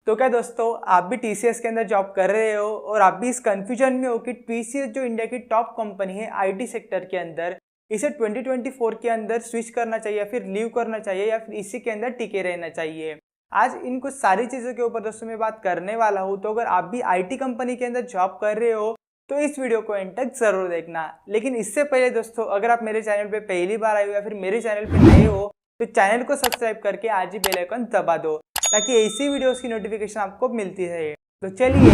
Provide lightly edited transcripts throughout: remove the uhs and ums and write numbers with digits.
तो क्या दोस्तों, आप भी टीसीएस के अंदर जॉब कर रहे हो और आप भी इस कंफ्यूजन में हो कि टीसीएस जो इंडिया की टॉप कंपनी है आईटी सेक्टर के अंदर, इसे 2024 के अंदर स्विच करना चाहिए या फिर लीव करना चाहिए या फिर इसी के अंदर टिके रहना चाहिए। आज इन कुछ सारी चीज़ों के ऊपर दोस्तों मैं बात करने वाला हूँ। तो अगर आप भी आईटी कंपनी के अंदर जॉब कर रहे हो तो इस वीडियो को एंड तक जरूर देखना। लेकिन इससे पहले दोस्तों, अगर आप मेरे चैनल पे पहली बार आए हो या फिर मेरे चैनल पे नए हो तो चैनल को सब्सक्राइब करके आज ही बेल आइकन दबा दो ताकि ऐसी वीडियोस की नोटिफिकेशन आपको मिलती रहे। तो चलिए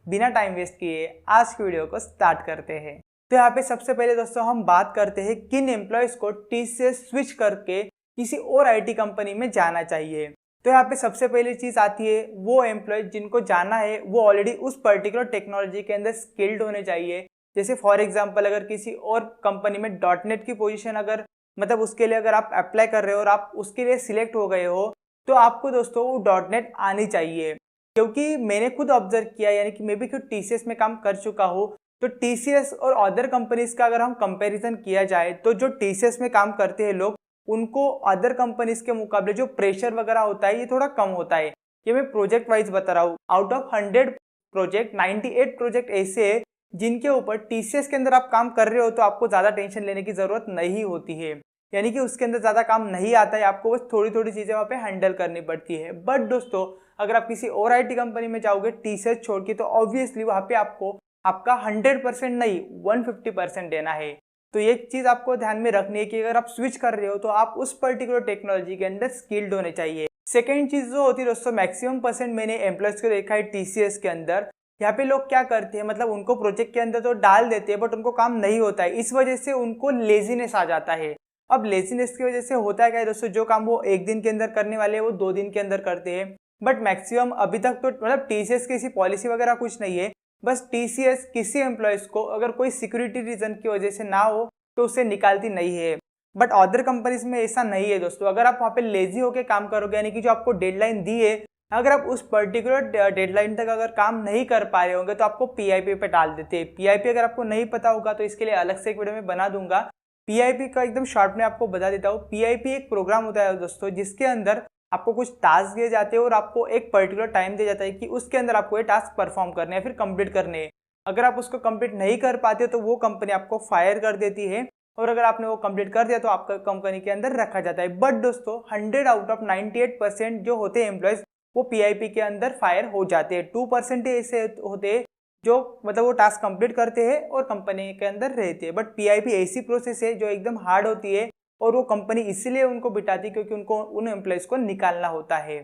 बिना टाइम वेस्ट किए आज की वीडियो को स्टार्ट करते हैं। तो यहाँ पे सबसे पहले दोस्तों हम बात करते हैं किन एम्प्लॉयज को टीसीएस स्विच करके किसी और आईटी कंपनी में जाना चाहिए। तो यहाँ पे सबसे पहली चीज आती है वो एम्प्लॉय जिनको जाना है वो ऑलरेडी उस पर्टिकुलर टेक्नोलॉजी के अंदर स्किल्ड होने चाहिए। जैसे फॉर एग्जाम्पल अगर किसी और कंपनी में डॉटनेट की पोजीशन अगर मतलब उसके लिए अगर आप अप्लाई कर रहे हो और आप उसके लिए सिलेक्ट हो गए हो तो आपको दोस्तों वो डॉटनेट आनी चाहिए। क्योंकि मैंने खुद ऑब्जर्व किया, यानी कि मैं भी खुद टीसीएस में काम कर चुका हूँ। तो टीसीएस और अदर कंपनीज का अगर हम कंपैरिजन किया जाए तो जो टीसीएस में काम करते हैं लोग, उनको अदर कंपनीज के मुकाबले जो प्रेशर वगैरह होता है ये थोड़ा कम होता है। ये मैं प्रोजेक्ट वाइज बता रहा हूँ। आउट ऑफ 100 प्रोजेक्ट 98 प्रोजेक्ट ऐसे है जिनके ऊपर टीसीएस के अंदर आप काम कर रहे हो तो आपको ज़्यादा टेंशन लेने की ज़रूरत नहीं होती है। यानी कि उसके अंदर ज़्यादा काम नहीं आता है, आपको बस थोड़ी थोड़ी चीज़ें वहाँ पे हैंडल करनी पड़ती है। बट दोस्तों, अगर आप किसी और आईटी कंपनी में जाओगे टीसीएस छोड़ के तो ऑब्वियसली वहाँ पे आपको आपका 100% नहीं 150% देना है। तो ये चीज़ आपको ध्यान में रखनी है कि अगर आप स्विच कर रहे हो तो आप उस पर्टिकुलर टेक्नोलॉजी के अंदर स्किल्ड होने चाहिए। सेकेंड चीज़ जो होती है दोस्तों, मैक्सिमम परसेंट मैंने एम्प्लॉयज को देखा है टीसीएस के अंदर, यहाँ पे लोग क्या करते हैं मतलब उनको प्रोजेक्ट के अंदर तो डाल देते हैं बट उनको काम नहीं होता है। इस वजह से उनको लेजीनेस आ जाता है। अब लेजीनेस की वजह से होता है क्या है दोस्तों, जो काम वो एक दिन के अंदर करने वाले हैं वो 2 दिन के अंदर करते हैं। बट मैक्सिमम अभी तक तो मतलब टीसीएस की ऐसी पॉलिसी वगैरह कुछ नहीं है। बस टीसीएस किसी एम्प्लॉयज को अगर कोई सिक्योरिटी रीजन की वजह से ना हो तो उसे निकालती नहीं है। बट अदर कंपनीज में ऐसा नहीं है दोस्तों। अगर आप वहाँ पे लेजी होकर काम करोगे, यानी कि जो आपको डेडलाइन दी है, अगर आप उस पर्टिकुलर डेडलाइन तक अगर काम नहीं कर पा रहे होंगे तो आपको पीआईपी पे डाल देते हैं। पीआईपी अगर आपको नहीं पता होगा तो इसके लिए अलग से एक वीडियो में बना दूंगा। पीआईपी का एकदम शॉर्ट में आपको बता देता हूँ। पीआईपी एक प्रोग्राम होता है दोस्तों जिसके अंदर आपको कुछ टास्क दिए जाते हैं और आपको एक पर्टिकुलर टाइम दिया जाता है कि उसके अंदर आपको ये टास्क परफॉर्म करने या फिर कंप्लीट करने हैं। अगर आप उसको कंप्लीट नहीं कर पाते तो वो कंपनी आपको फायर कर देती है, और अगर आपने वो कंप्लीट कर दिया तो आपका कंपनी के अंदर रखा जाता है। बट दोस्तों 100 आउट ऑफ 98% जो होते हैं एम्प्लॉयज वो पीआईपी के अंदर फायर हो जाते हैं। 2% ऐसे होते हैं जो मतलब वो टास्क कंप्लीट करते हैं और कंपनी के अंदर रहते हैं। बट पीआईपी ऐसी प्रोसेस है जो एकदम हार्ड होती है और वो कंपनी इसलिए उनको बिठाती है क्योंकि उनको उन एम्प्लॉयज को निकालना होता है।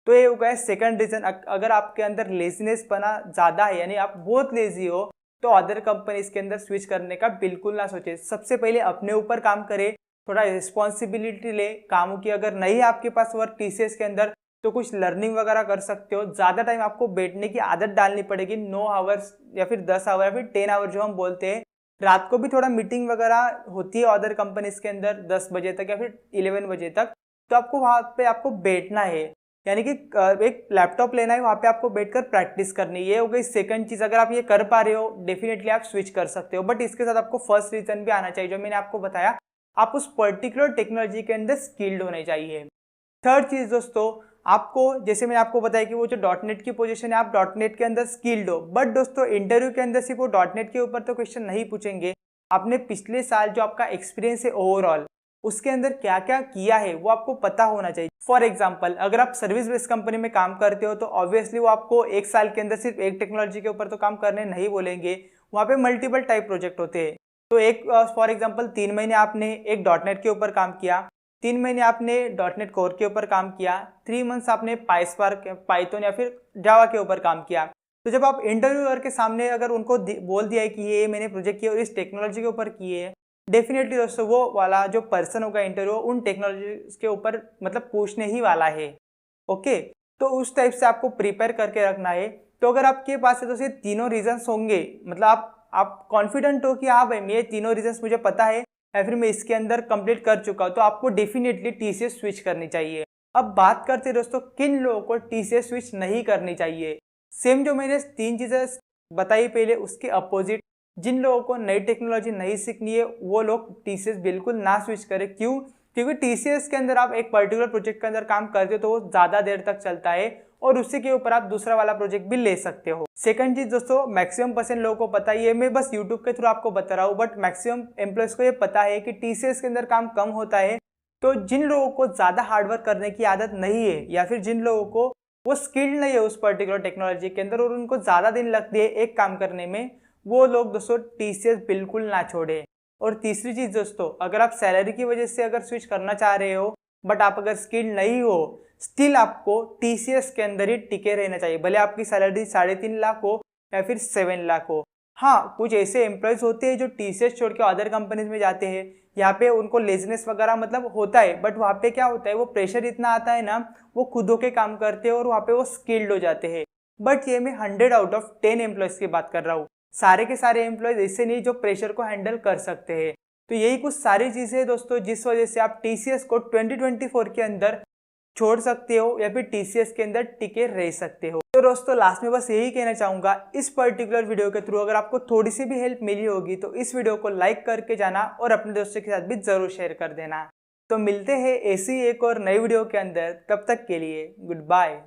तो ये हो गया सेकंड रीजन। अगर आपके अंदर लेजीनेस बना ज़्यादा है, यानी आप बहुत लेजी हो, तो अदर कंपनीज के अंदर स्विच करने का बिल्कुल ना सोचे। सबसे पहले अपने ऊपर काम करें, थोड़ा रिस्पॉन्सिबिलिटी ले कामों की। अगर नहीं है आपके पास वर्क टीसीएस के अंदर तो कुछ लर्निंग वगैरह कर सकते हो। ज़्यादा टाइम आपको बैठने की आदत डालनी पड़ेगी, 9 आवर्स या फिर 10 आवर या फिर 10 आवर जो हम बोलते हैं। रात को भी थोड़ा मीटिंग वगैरह होती है अदर कंपनीज के अंदर 10 बजे तक या फिर 11 बजे तक, तो आपको वहाँ पे आपको बैठना है, यानी कि एक लैपटॉप लेना है, वहाँ पे आपको बैठकर प्रैक्टिस करनी है। ये हो गई सेकंड चीज़। अगर आप ये कर पा रहे हो डेफिनेटली आप स्विच कर सकते हो। बट इसके साथ आपको फर्स्ट रीजन भी आना चाहिए जो मैंने आपको बताया, आप उस पर्टिकुलर टेक्नोलॉजी के अंदर स्किल्ड होने चाहिए। थर्ड चीज़ दोस्तों, आपको जैसे मैंने आपको बताया कि वो जो डॉटनेट की पोजीशन है आप डॉटनेट के अंदर स्किल्ड हो। बट दोस्तों इंटरव्यू के अंदर सिर्फ वो डॉटनेट के ऊपर तो क्वेश्चन नहीं पूछेंगे। आपने पिछले साल जो आपका एक्सपीरियंस है ओवरऑल उसके अंदर क्या क्या किया है वो आपको पता होना चाहिए। फॉर एग्जाम्पल अगर आप सर्विस बेस्ड कंपनी में काम करते हो तो ऑब्वियसली वो आपको एक साल के अंदर सिर्फ एक टेक्नोलॉजी के ऊपर तो काम करने नहीं बोलेंगे। वहाँ पे मल्टीपल टाइप प्रोजेक्ट होते हैं। तो एक फॉर एग्जाम्पल 3 महीने आपने एक डॉटनेट के ऊपर काम किया, 3 महीने आपने डॉटनेट कोर के ऊपर काम किया, 3 मंथ्स आपने पाइस्पार्क पाइथन या फिर जावा के ऊपर काम किया। तो जब आप इंटरव्यूअर के सामने अगर उनको बोल दिया है कि ये मैंने प्रोजेक्ट किया और इस टेक्नोलॉजी के ऊपर किए है, डेफिनेटली दोस्तों वो वाला जो पर्सन होगा इंटरव्यू उन टेक्नोलॉजी के ऊपर मतलब पूछने ही वाला है। ओके, तो उस टाइप से आपको प्रिपेयर करके रखना है। तो अगर आपके पास है तो ये तीनों रीजंस होंगे, मतलब आप कॉन्फिडेंट हो कि हाँ भाई ये तीनों रीजंस मुझे पता है या फिर मैं इसके अंदर कंप्लीट कर चुका हूँ, तो आपको डेफिनेटली टीसीएस स्विच करनी चाहिए। अब बात करते हैं दोस्तों किन लोगों को टीसीएस स्विच नहीं करनी चाहिए। सेम जो मैंने 3 चीज़ें बताई पहले उसके अपोजिट, जिन लोगों को नई टेक्नोलॉजी नहीं सीखनी है वो लोग टीसीएस बिल्कुल ना स्विच करें। क्यों? क्योंकि टीसीएस के अंदर आप एक पर्टिकुलर प्रोजेक्ट के अंदर काम करते हो तो वो ज़्यादा देर तक चलता है और उसी के ऊपर आप दूसरा वाला प्रोजेक्ट भी ले सकते हो। सेकंड चीज दोस्तों, मैक्सिमम परसेंट लोगों को पता है, ये मैं बस यूट्यूब के थ्रू आपको बता रहा हूँ, बट मैक्सिमम एम्प्लॉयज को ये पता है कि टीसीएस के अंदर काम कम होता है। तो जिन लोगों को ज्यादा हार्डवर्क करने की आदत नहीं है या फिर जिन लोगों को वो स्किल्ड नहीं है उस पर्टिकुलर टेक्नोलॉजी के अंदर और उनको ज्यादा दिन लगती है एक काम करने में, वो लोग दोस्तों टीसीएस बिल्कुल ना छोड़े। और तीसरी चीज दोस्तों, अगर आप सैलरी की वजह से अगर स्विच करना चाह रहे हो बट आप अगर स्किल्ड नहीं हो, स्टिल आपको टीसीएस के अंदर ही टिके रहना चाहिए, भले आपकी सैलरी 3.5 लाख हो या फिर 7 लाख हो। हाँ, कुछ ऐसे एम्प्लॉयज होते हैं जो टीसीएस छोड़ के अदर कंपनीज में जाते हैं, यहाँ पे उनको लेजीनेस वगैरह मतलब होता है, बट वहाँ पे क्या होता है, वो प्रेशर इतना आता है ना, वो खुद होके काम करते हैं और वहाँ पे वो स्किल्ड हो जाते हैं। बट ये मैं 100 आउट ऑफ 10 एम्प्लॉयज की बात कर रहा हूँ, सारे के सारे एम्प्लॉयज ऐसे नहीं जो प्रेशर को हैंडल कर सकते हैं। तो यही कुछ सारी चीजें दोस्तों जिस वजह से आप टीसीएस को 2024 के अंदर छोड़ सकते हो या फिर टीसीएस के अंदर टिके रह सकते हो। तो दोस्तों लास्ट में बस यही कहना चाहूंगा, इस पर्टिकुलर वीडियो के थ्रू अगर आपको थोड़ी सी भी हेल्प मिली होगी तो इस वीडियो को लाइक करके जाना और अपने दोस्तों के साथ भी जरूर शेयर कर देना। तो मिलते हैं ऐसी एक और नई वीडियो के अंदर, तब तक के लिए गुड बाय।